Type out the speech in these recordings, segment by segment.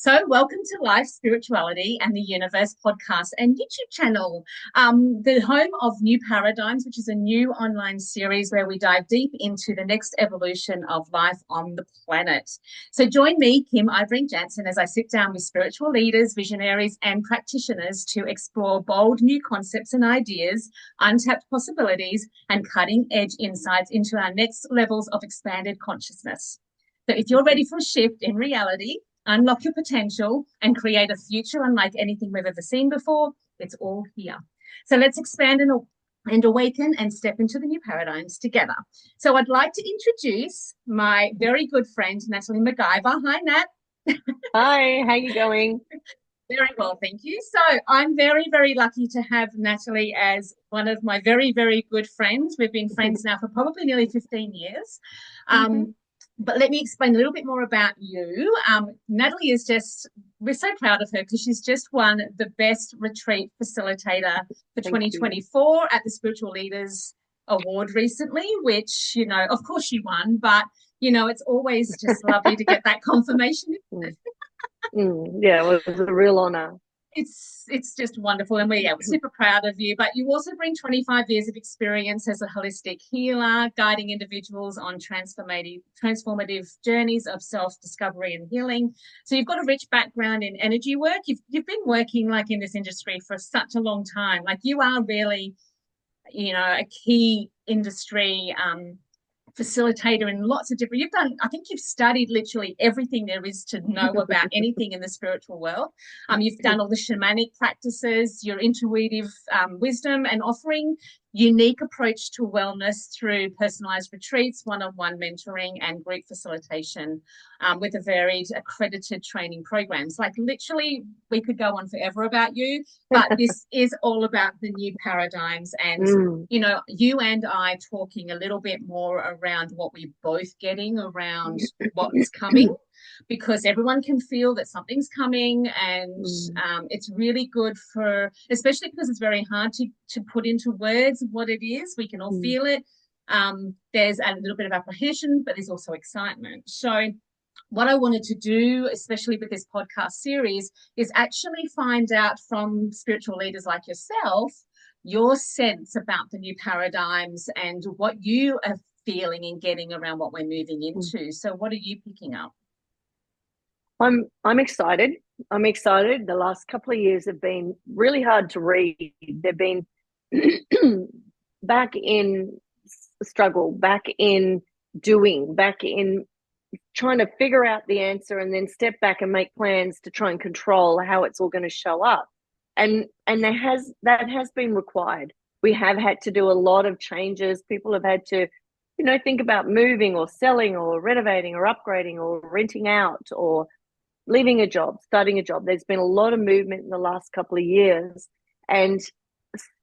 So, welcome to Life, Spirituality, and the Universe podcast and YouTube channel, the home of New Paradigms, which is a new online series where we dive deep into the next evolution of life on the planet. So, join me, Eibrink Jansen, as I sit down with spiritual leaders, visionaries, and practitioners to explore bold new concepts and ideas, untapped possibilities, and cutting edge insights into our next levels of expanded consciousness. So, if you're ready for a shift in reality, unlock your potential, and create a future unlike anything we've ever seen before, it's all here. So let's expand and awaken and step into the new paradigms together. So I'd like to introduce my very good friend, Natalie McIvor. Hi, Nat. Hi, how you going? Very well, thank you. So I'm very, very lucky to have Natalie as one of my very, very good friends. We've been friends now for probably nearly 15 years. Mhm. But let me explain a little bit more about you. Natalie is we're so proud of her because she's just won the best retreat facilitator for Thank you. 2024 at the Spiritual Leaders Award recently, which, of course she won, but, it's always just lovely to get that confirmation. Mm. Yeah, it was a real honor. It's just wonderful, and we're super proud of you. But you also bring 25 years of experience as a holistic healer, guiding individuals on transformative journeys of self-discovery and healing. So you've got a rich background in energy work. You've been working like in this industry for such a long time. Like you are really, a key industry facilitator in lots of different, I think you've studied literally everything there is to know about anything in the spiritual world. You've done all the shamanic practices, your intuitive wisdom, and offering unique approach to wellness through personalized retreats, one-on-one mentoring, and group facilitation, with a varied accredited training programs. Like literally we could go on forever about you, but this is all about the new paradigms and Mm. you and I talking a little bit more around what we're both getting around what's coming, because everyone can feel that something's coming, and Mm. it's really good for, especially because it's very hard to put into words what it is. We can all Mm. feel it. There's a little bit of apprehension, but there's also excitement. So what I wanted to do, especially with this podcast series, is actually find out from spiritual leaders like yourself your sense about the new paradigms and what you are feeling and getting around what we're moving Mm. into. So, what are you picking up? I'm excited. I'm excited. The last couple of years have been really hard to read. They've been back in struggle, back in doing, back in trying to figure out the answer and then step back and make plans to try and control how it's all going to show up. And that has been required. We have had to do a lot of changes. People have had to, think about moving or selling or renovating or upgrading or renting out or leaving a job, starting a job. There's been a lot of movement in the last couple of years. And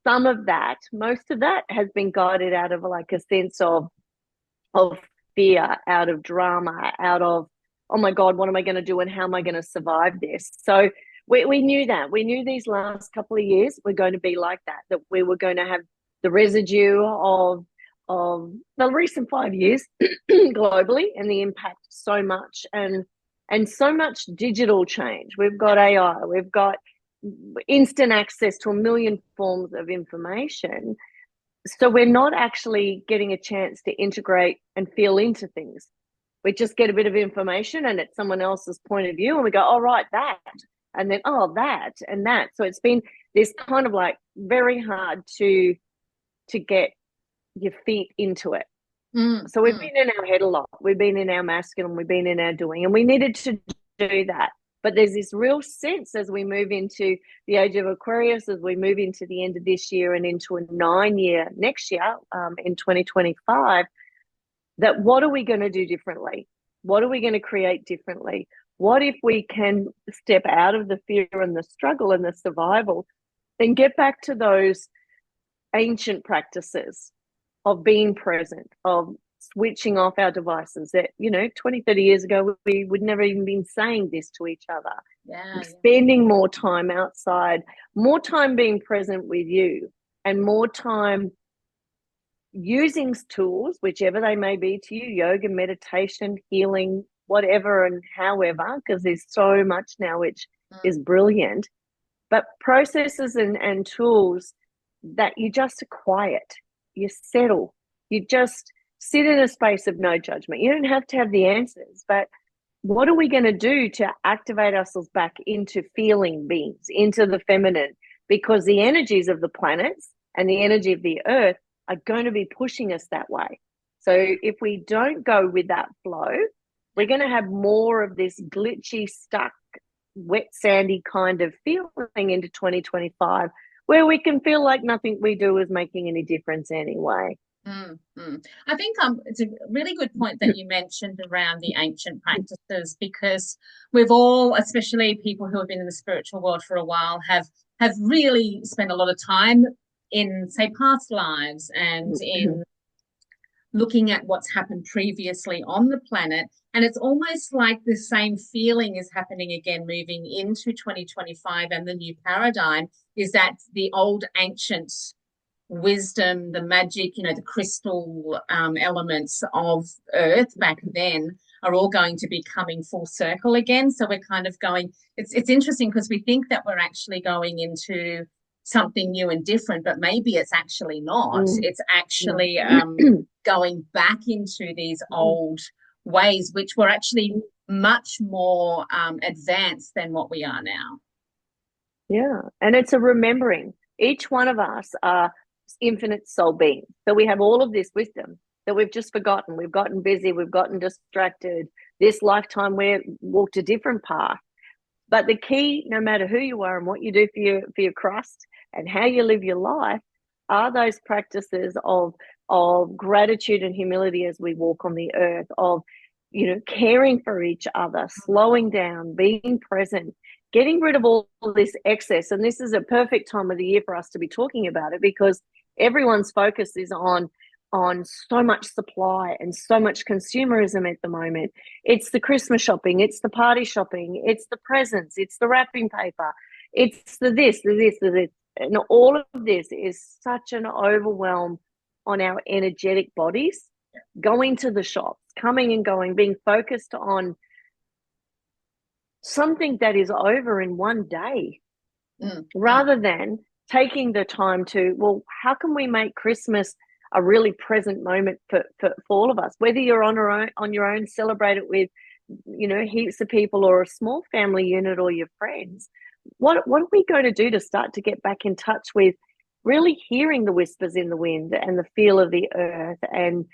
some of that, most of that has been guided out of like a sense of fear, out of drama, out of, oh my God, what am I going to do and how am I going to survive this? So we knew that. We knew these last couple of years were going to be like that we were going to have the residue of the recent 5 years globally and the impact so much and so much digital change. We've got AI, we've got instant access to a million forms of information. So we're not actually getting a chance to integrate and feel into things. We just get a bit of information and it's someone else's point of view and we go, oh, right, that. And then, oh, that and that. So it's been this kind of like very hard to get your feet into it. So we've been in our head a lot. We've been in our masculine, we've been in our doing, and we needed to do that. But there's this real sense as we move into the age of Aquarius, as we move into the end of this year and into a 9-year next year, in 2025, that what are we going to do differently? What are we going to create differently? What if we can step out of the fear and the struggle and the survival and get back to those ancient practices of being present, of switching off our devices that, 20, 30 years ago, we would never even been saying this to each other. Yeah. Spending more time outside, more time being present with you, and more time using tools, whichever they may be to you, yoga, meditation, healing, whatever and however, because there's so much now which is brilliant, but processes and tools that you just quiet, you settle, you just sit in a space of no judgment. You don't have to have the answers, but what are we going to do to activate ourselves back into feeling beings, into the feminine? Because the energies of the planets and the energy of the earth are going to be pushing us that way. So if we don't go with that flow, we're going to have more of this glitchy, stuck, wet, sandy kind of feeling into 2025, where we can feel like nothing we do is making any difference anyway. I think it's a really good point that you mentioned around the ancient practices, because we've all, especially people who have been in the spiritual world for a while, have really spent a lot of time in, say, past lives and in looking at what's happened previously on the planet. And it's almost like the same feeling is happening again moving into 2025 and the new paradigm, is that the old ancient wisdom, the magic, the crystal elements of Earth back then are all going to be coming full circle again. So we're kind of going, it's interesting because we think that we're actually going into something new and different, but maybe it's actually not. It's actually going back into these old ways, which were actually much more advanced than what we are now. Yeah, and it's a remembering. Each one of us are infinite soul beings. So we have all of this wisdom that we've just forgotten. We've gotten busy, we've gotten distracted. This lifetime we walked a different path. But the key, no matter who you are and what you do for your crust and how you live your life, are those practices of gratitude and humility as we walk on the earth, of caring for each other, slowing down, being present, getting rid of all this excess. And this is a perfect time of the year for us to be talking about it, because everyone's focus is on so much supply and so much consumerism at the moment. It's the Christmas shopping, it's the party shopping, it's the presents, it's the wrapping paper, it's the this. And all of this is such an overwhelm on our energetic bodies. Going to the shops, coming and going, being focused on something that is over in one day, rather than taking the time to, well, how can we make Christmas a really present moment for all of us? Whether you're on your own, celebrate it with, heaps of people, or a small family unit, or your friends. What are we going to do to start to get back in touch with really hearing the whispers in the wind and the feel of the earth? And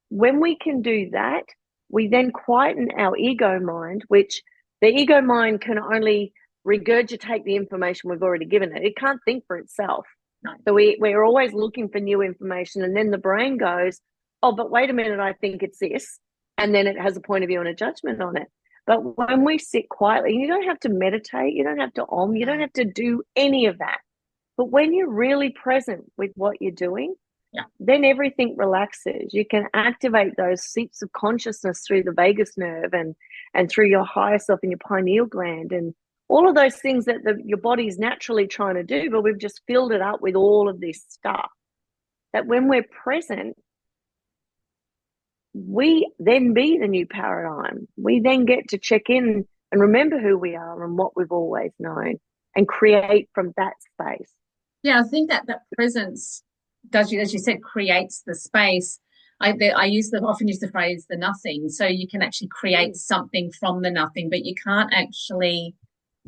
when we can do that, we then quieten our ego mind, which the ego mind can only regurgitate the information we've already given it. It can't think for itself. No. So we're always looking for new information, and then the brain goes, oh, but wait a minute, I think it's this. And then it has a point of view and a judgment on it. But when we sit quietly, you don't have to meditate, you don't have to you don't have to do any of that. But when you're really present with what you're doing, then everything relaxes. You can activate those seats of consciousness through the vagus nerve and through your higher self and your pineal gland, and all of those things that your body's naturally trying to do, but we've just filled it up with all of this stuff. That when we're present, we then be the new paradigm. We then get to check in and remember who we are and what we've always known, and create from that space. Yeah, I think that presence does, as you said, creates the space. I often use the phrase the nothing. So you can actually create something from the nothing, but you can't actually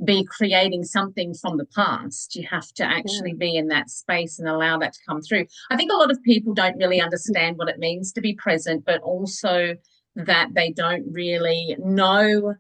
be creating something from the past. You have to actually be in that space and allow that to come through. I think a lot of people don't really understand what it means to be present, but also that they don't really know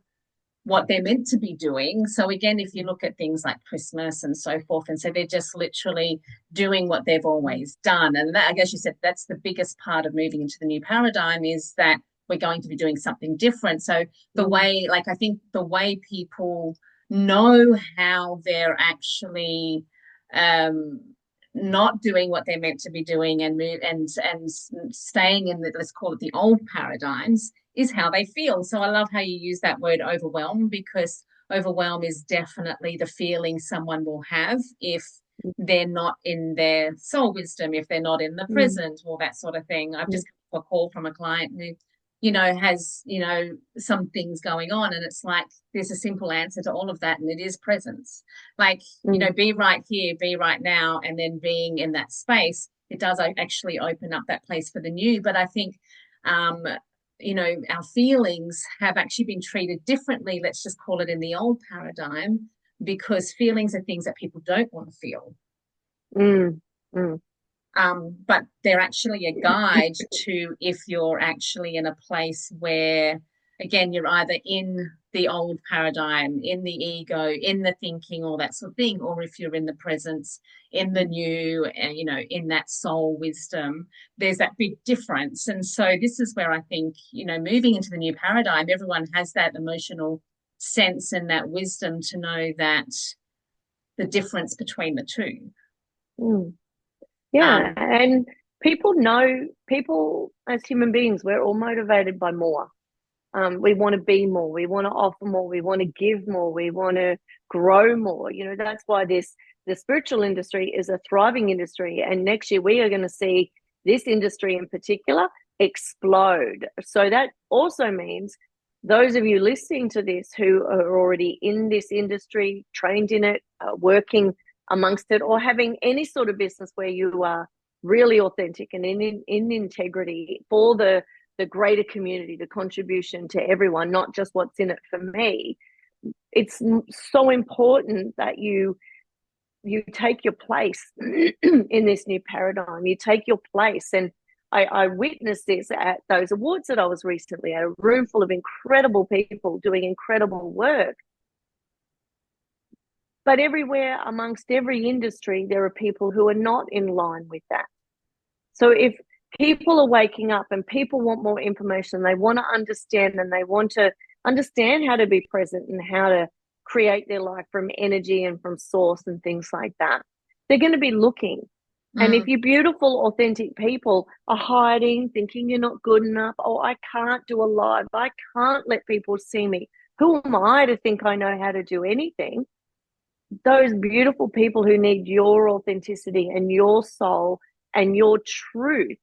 what they're meant to be doing. So again, if you look at things like Christmas and so forth, and so they're just literally doing what they've always done. And that, I guess you said, that's the biggest part of moving into the new paradigm, is that we're going to be doing something different. So the way, I think the way people know how they're actually not doing what they're meant to be doing and staying in the, let's call it the old paradigms, is how they feel. So I love how you use that word overwhelm, because overwhelm is definitely the feeling someone will have if they're not in their soul wisdom, if they're not in the present, or that sort of thing. I've just got a call from a client who has, some things going on. And it's like, there's a simple answer to all of that. And it is presence. Like, be right here, be right now. And then being in that space, it does actually open up that place for the new. But I think, our feelings have actually been treated differently. Let's just call it in the old paradigm, because feelings are things that people don't want to feel. But they're actually a guide to if you're actually in a place where, again, you're either in the old paradigm, in the ego, in the thinking, all that sort of thing, or if you're in the presence, in the new, in that soul wisdom, there's that big difference. And so this is where I think, moving into the new paradigm, everyone has that emotional sense and that wisdom to know that the difference between the two. Yeah, and people as human beings, we're all motivated by more. We want to be more, we want to offer more, we want to give more, we want to grow more. That's why the spiritual industry is a thriving industry. And next year we are going to see this industry in particular explode. So that also means those of you listening to this who are already in this industry, trained in it, working amongst it, or having any sort of business where you are really authentic and in integrity for the greater community, the contribution to everyone, not just what's in it for me. It's so important that you take your place in this new paradigm. You take your place. And I witnessed this at those awards that I was recently at, a room full of incredible people doing incredible work. But everywhere, amongst every industry, there are people who are not in line with that. So if people are waking up and people want more information, they want to understand, and they want to understand how to be present and how to create their life from energy and from source and things like that, they're going to be looking. And if you beautiful, authentic people are hiding, thinking you're not good enough, I can't do a live, I can't let people see me, who am I to think I know how to do anything? Those beautiful people who need your authenticity and your soul and your truth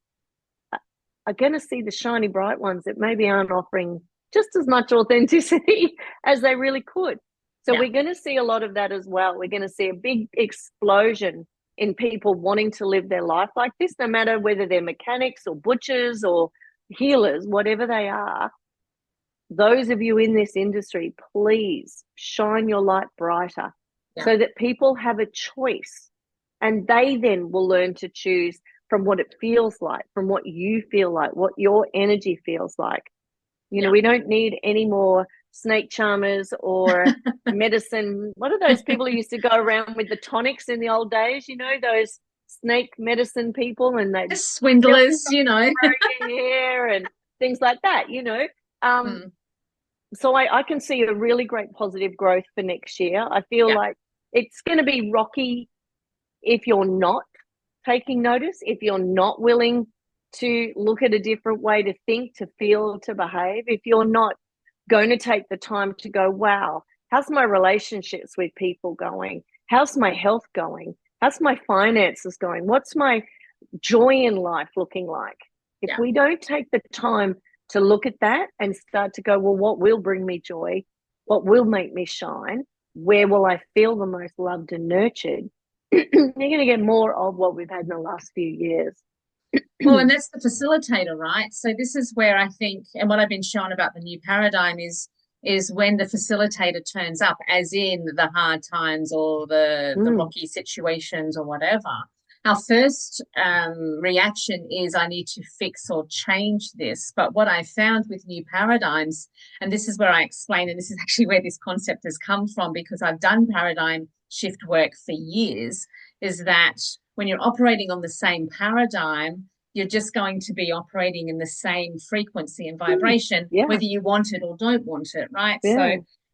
are going to see the shiny, bright ones that maybe aren't offering just as much authenticity as they really could. So we're going to see a lot of that as well. We're going to see a big explosion in people wanting to live their life like this, no matter whether they're mechanics or butchers or healers, whatever they are. Those of you in this industry, please shine your light brighter so that people have a choice, and they then will learn to choose from what it feels like, from what you feel like, what your energy feels like. We don't need any more snake charmers or medicine. What are those people who used to go around with the tonics in the old days? Those snake medicine people, and they swindlers, hair and things like that. So I can see a really great positive growth for next year. I feel like it's going to be rocky if you're not taking notice, if you're not willing to look at a different way to think, to feel, to behave, if you're not going to take the time to go, wow, how's my relationships with people going? How's my health going? How's my finances going? What's my joy in life looking like? If we don't take the time to look at that and start to go, well, what will bring me joy? What will make me shine? Where will I feel the most loved and nurtured? You're going to get more of what we've had in the last few years. Well, and that's the facilitator, right? So this is where I think, and what I've been shown about the new paradigm is when the facilitator turns up, as in the hard times or the rocky situations or whatever. Our first reaction is, I need to fix or change this. But what I found with new paradigms, and this is where I explain, and this is actually where this concept has come from, because I've done paradigm shift work for years, is that when you're operating on the same paradigm, you're just going to be operating in the same frequency and vibration, whether you want it or don't want it, right?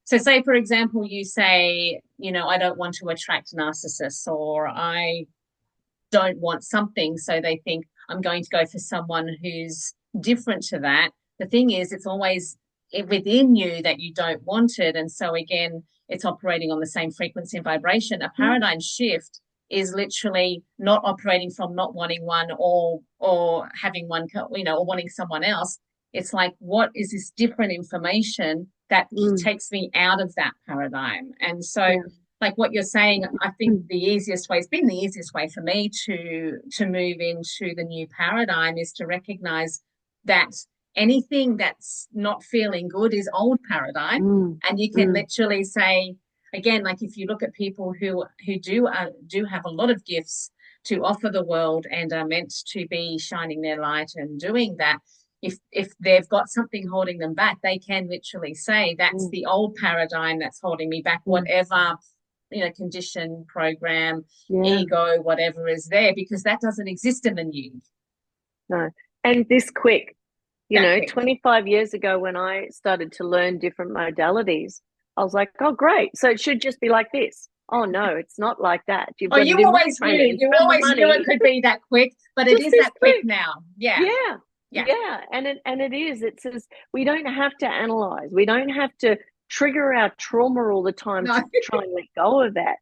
So say, for example, you say, I don't want to attract narcissists, or I don't want something, so they think I'm going to go for someone who's different to that. The thing is, it's always within you that you don't want it. And so again, it's operating on the same frequency and vibration. A paradigm shift is literally not operating from not wanting one or having one, or wanting someone else. It's like, what is this different information that takes me out of that paradigm? And so, like what you're saying, I think the easiest way, it's been the easiest way for me to move into the new paradigm, is to recognize that anything that's not feeling good is old paradigm. And you can literally say, again, like if you look at people who do have a lot of gifts to offer the world and are meant to be shining their light and doing that, if they've got something holding them back, they can literally say, that's the old paradigm that's holding me back, whatever, you know, condition, program, ego, whatever is there, because that doesn't exist in the new. No. And this quick, you know, 25 years ago when I started to learn different modalities, I was like, oh, great. So it should just be like this. Oh, no, it's not like that. You always knew it could be that quick, but it is that quick now. Yeah. And it is. It says we don't have to analyze. We don't have to trigger our trauma all the time to try and let go of that.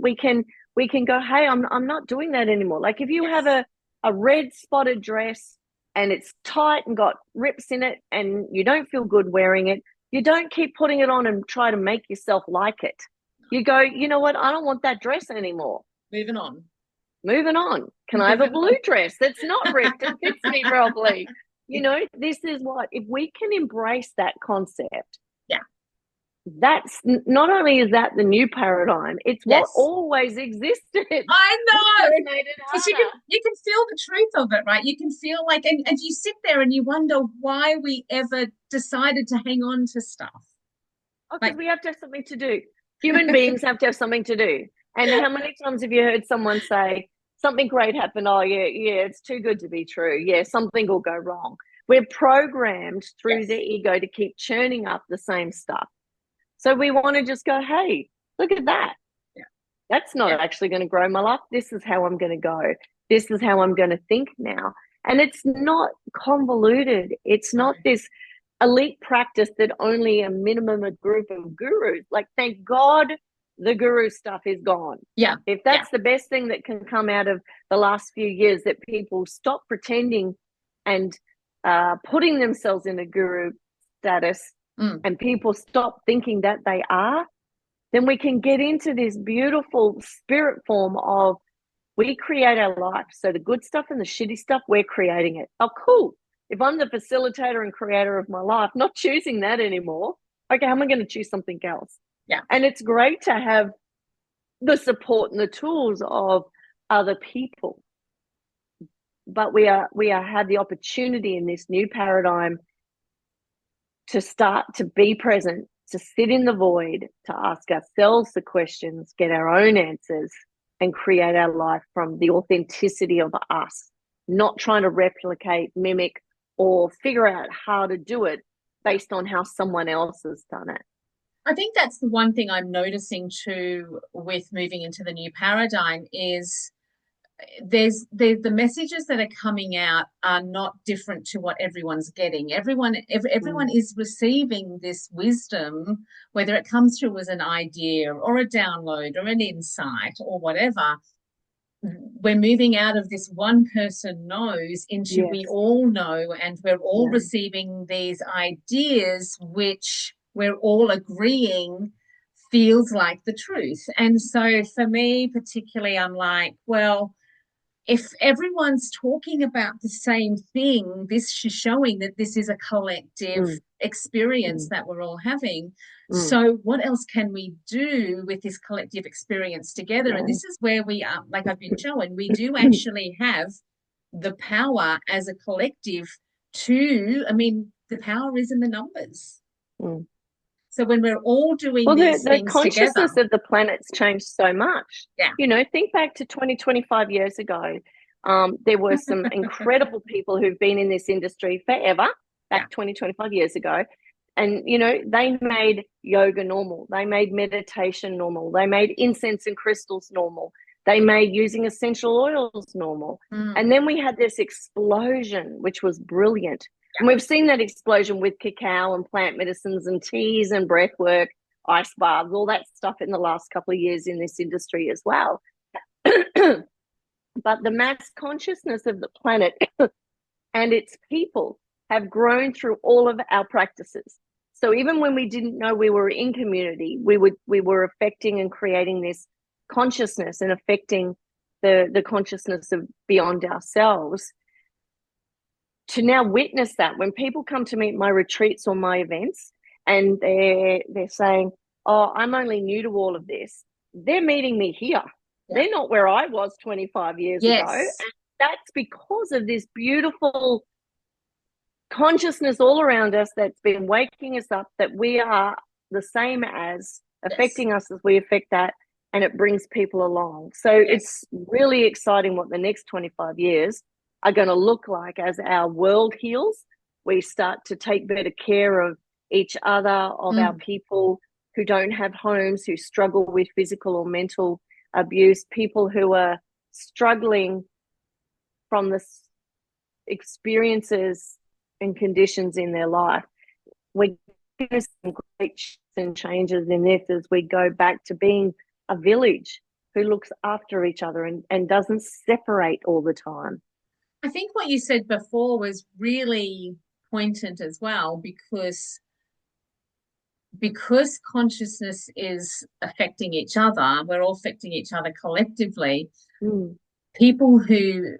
We can go, hey, I'm not doing that anymore. Like if you have a red spotted dress and it's tight and got rips in it and you don't feel good wearing it, you don't keep putting it on and try to make yourself like it. You go, you know what? I don't want that dress anymore. Moving on. Can I have a blue dress that's not ripped and fits me properly? You know, this is what, if we can embrace that concept, that's not only is that the new paradigm, it's what always existed. I know. Because you can feel the truth of it, right? You can feel like, and you sit there and you wonder why we ever decided to hang on to stuff. Oh, because we have to have something to do. Human beings have to have something to do. And how many times have you heard someone say, something great happened? Oh, yeah, it's too good to be true. Yeah, something will go wrong. We're programmed through the ego to keep churning up the same stuff. So we want to just go, hey, look at that. That's not actually going to grow my life. This is how I'm going to go. This is how I'm going to think now. And it's not convoluted. It's not this elite practice that only a minimum a group of gurus. Like, thank God the guru stuff is gone. Yeah. If that's the best thing that can come out of the last few years, that people stop pretending and putting themselves in a guru status, and people stop thinking that they are, then we can get into this beautiful spirit form of, we create our life. So the good stuff and the shitty stuff, we're creating it. Oh, cool. If I'm the facilitator and creator of my life, not choosing that anymore, okay, how am I going to choose something else? Yeah. And it's great to have the support and the tools of other people. But we have the opportunity in this new paradigm to start to be present, to sit in the void, to ask ourselves the questions, get our own answers, and create our life from the authenticity of us, not trying to replicate, mimic, or figure out how to do it based on how someone else has done it. I think that's the one thing I'm noticing too with moving into the new paradigm is the messages that are coming out are not different to what everyone's getting. Everyone is receiving this wisdom, whether it comes through as an idea or a download or an insight or whatever. We're moving out of this one person knows into we all know, and we're all receiving these ideas which we're all agreeing feels like the truth. And so for me particularly, I'm like, well, if everyone's talking about the same thing, this is showing that this is a collective experience that we're all having. So what else can we do with this collective experience together? And this is where we are, like I've been showing, we do actually have the power as a collective to, I mean, the power is in the numbers. So when we're all doing these things the consciousness together, of the planet's changed so much. Yeah. You know, think back to 25 years ago. There were some incredible people who've been in this industry forever, back 25 years ago. And, you know, they made yoga normal. They made meditation normal. They made incense and crystals normal. They made using essential oils normal. And then we had this explosion, which was brilliant. And we've seen that explosion with cacao and plant medicines and teas and breath work, ice baths, all that stuff in the last couple of years in this industry as well. But the mass consciousness of the planet and its people have grown through all of our practices. So even when we didn't know we were in community, we were affecting and creating this consciousness and affecting the consciousness of beyond ourselves. To now witness that when people come to me at my retreats or my events and they're saying, oh, I'm only new to all of this, they're meeting me here. Yeah. They're not where I was 25 years ago. And that's because of this beautiful consciousness all around us that's been waking us up, that we are the same as, affecting us as we affect that, and it brings people along. So it's really exciting what the next 25 years are going to look like as our world heals. We start to take better care of each other, of our people who don't have homes, who struggle with physical or mental abuse, people who are struggling from the experiences and conditions in their life. We're going to see some great shifts and changes in this as we go back to being a village who looks after each other and doesn't separate all the time. I think what you said before was really poignant as well, because consciousness is affecting each other, we're all affecting each other collectively. People who,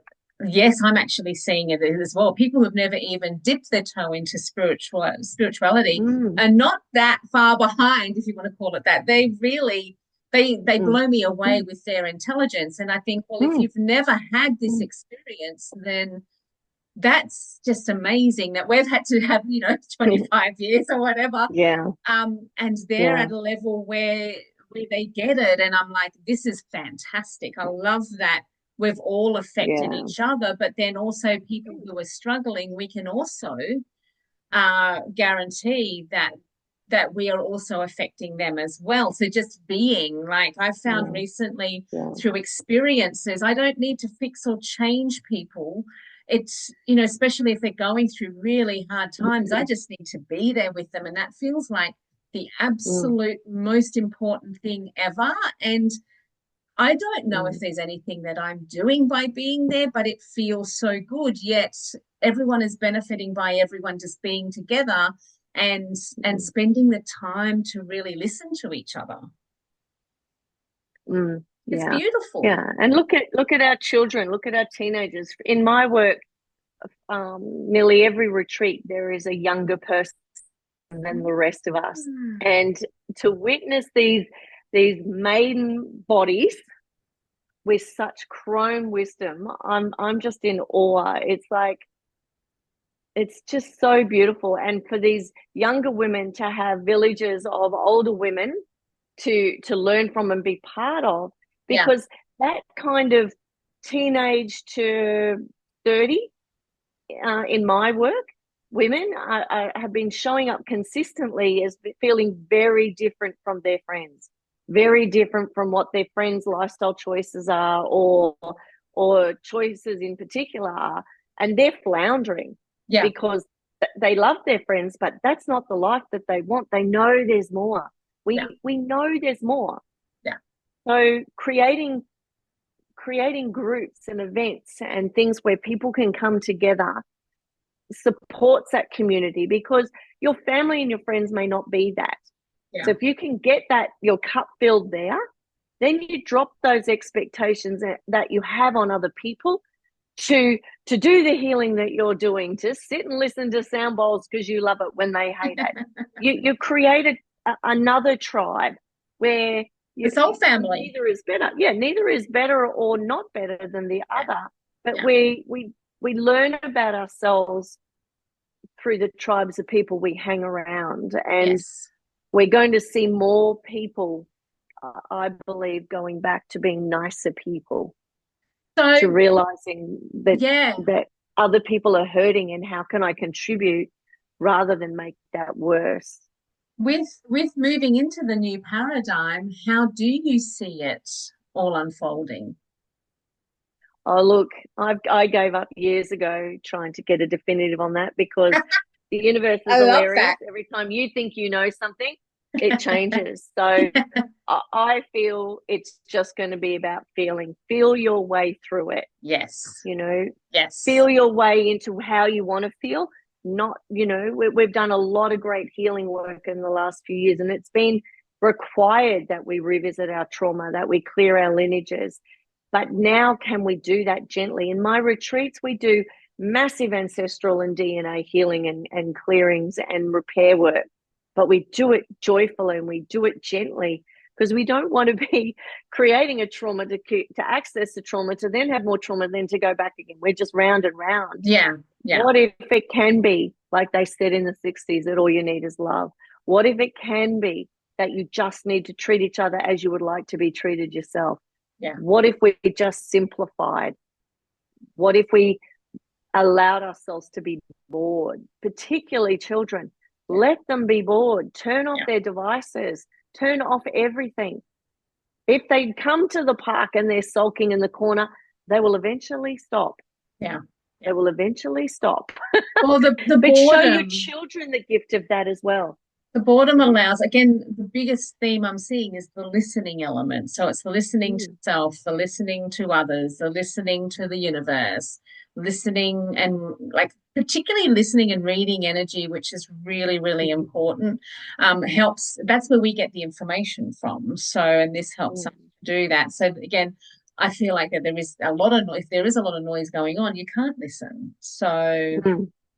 yes, I'm actually seeing it as well, people who've never even dipped their toe into spirituality are not that far behind, if you want to call it that. They really, they blow me away with their intelligence. And I think, well, if you've never had this experience, then that's just amazing that we've had to have, 25 years or whatever. And they're at a level where they get it. And I'm like, this is fantastic. I love that we've all affected each other, but then also people who are struggling, we can also guarantee that we are also affecting them as well. So just being, like I found recently through experiences, I don't need to fix or change people. It's, especially if they're going through really hard times, I just need to be there with them. And that feels like the absolute most important thing ever. And I don't know if there's anything that I'm doing by being there, but it feels so good. Yet everyone is benefiting by everyone just being together and spending the time to really listen to each other. It's beautiful. And look at our children, look at our teenagers. In my work, nearly every retreat there is a younger person than the rest of us. And to witness these maiden bodies with such chrome wisdom, I'm just in awe. It's like, it's just so beautiful. And for these younger women to have villages of older women to learn from and be part of, because that kind of teenage to 30 in my work, women have been showing up consistently as feeling very different from their friends, very different from what their friends' lifestyle choices are or choices in particular are, and they're floundering because they love their friends, but that's not the life that they want. They know there's more. We know there's more. So creating groups and events and things where people can come together supports that community, because your family and your friends may not be that. So if you can get that, your cup filled there, then you drop those expectations that you have on other people to do the healing that you're doing, to sit and listen to sound bowls because you love it when they hate it. You created another tribe where it's whole family. Neither is better. Neither is better or not better than the other. But we learn about ourselves through the tribes of people we hang around, and we're going to see more people, I believe, going back to being nicer people, to realizing that other people are hurting and how can I contribute rather than make that worse. With moving into the new paradigm, how do you see it all unfolding? Oh, look, I gave up years ago trying to get a definitive on that, because the universe is hilarious. Every time you think you know something, it changes. So I feel it's just going to be about feeling. Feel your way through it. Yes. Feel your way into how you want to feel. not, we've done a lot of great healing work in the last few years, and it's been required that we revisit our trauma, that we clear our lineages. But now can we do that gently? In my retreats, we do massive ancestral and DNA healing and clearings and repair work, but we do it joyfully and we do it gently, because we don't want to be creating a trauma to access the trauma, to then have more trauma, then to go back again. We're just round and round. Yeah. What if it can be, like they said in the 60s, that all you need is love? What if it can be that you just need to treat each other as you would like to be treated yourself? Yeah. What if we just simplified? What if we allowed ourselves to be bored, particularly children? Let them be bored. Turn off their devices. Turn off everything. If they come to the park and they're sulking in the corner, they will eventually stop. Yeah. They will eventually stop. Well, the but boredom, show your children the gift of that as well. The boredom allows, again, the biggest theme I'm seeing is the listening element. So it's the listening to self, the listening to others, the listening to the universe, listening and particularly listening and reading energy, which is really, really important. Helps. That's where we get the information from. So, and this helps us do that. So again, I feel like there is a lot of noise. If there is a lot of noise going on, you can't listen. So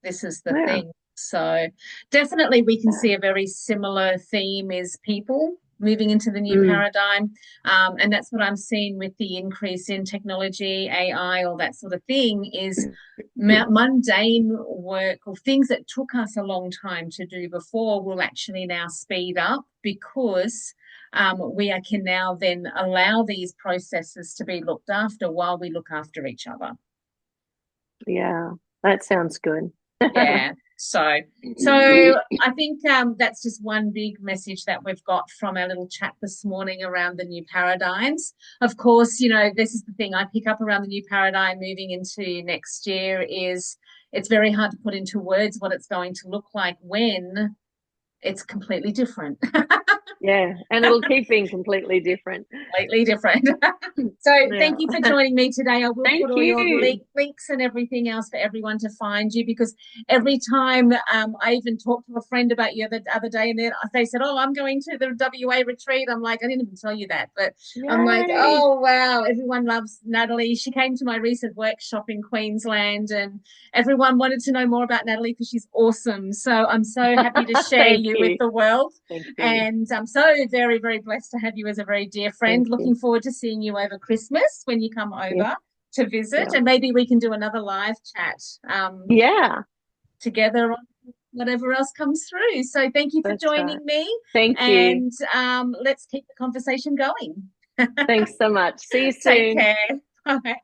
this is the thing. So definitely we can see a very similar theme is people moving into the new paradigm. And that's what I'm seeing with the increase in technology, AI, all that sort of thing, is mundane work or things that took us a long time to do before will actually now speed up, because we can now then allow these processes to be looked after while we look after each other. Yeah, that sounds good. Yeah. So I think that's just one big message that we've got from our little chat this morning around the new paradigms. Of course, this is the thing I pick up around the new paradigm moving into next year, is it's very hard to put into words what it's going to look like when it's completely different. Yeah, and it'll keep being completely different. Completely different. So thank you for joining me today. I will put all your links and everything else for everyone to find you, because every time I even talked to a friend about you the other day, and then they said, oh, I'm going to the WA retreat. I'm like, I didn't even tell you that. But I'm like, oh, wow, everyone loves Natalie. She came to my recent workshop in Queensland, and everyone wanted to know more about Natalie because she's awesome. So I'm so happy to share you with the world. And I'm so very, very blessed to have you as a very dear friend. Looking forward to seeing you over Christmas when you come over to visit, and maybe we can do another live chat together on whatever else comes through. So thank you for joining me. Thank you. And let's keep the conversation going. Thanks so much. See you soon. Take care. Bye.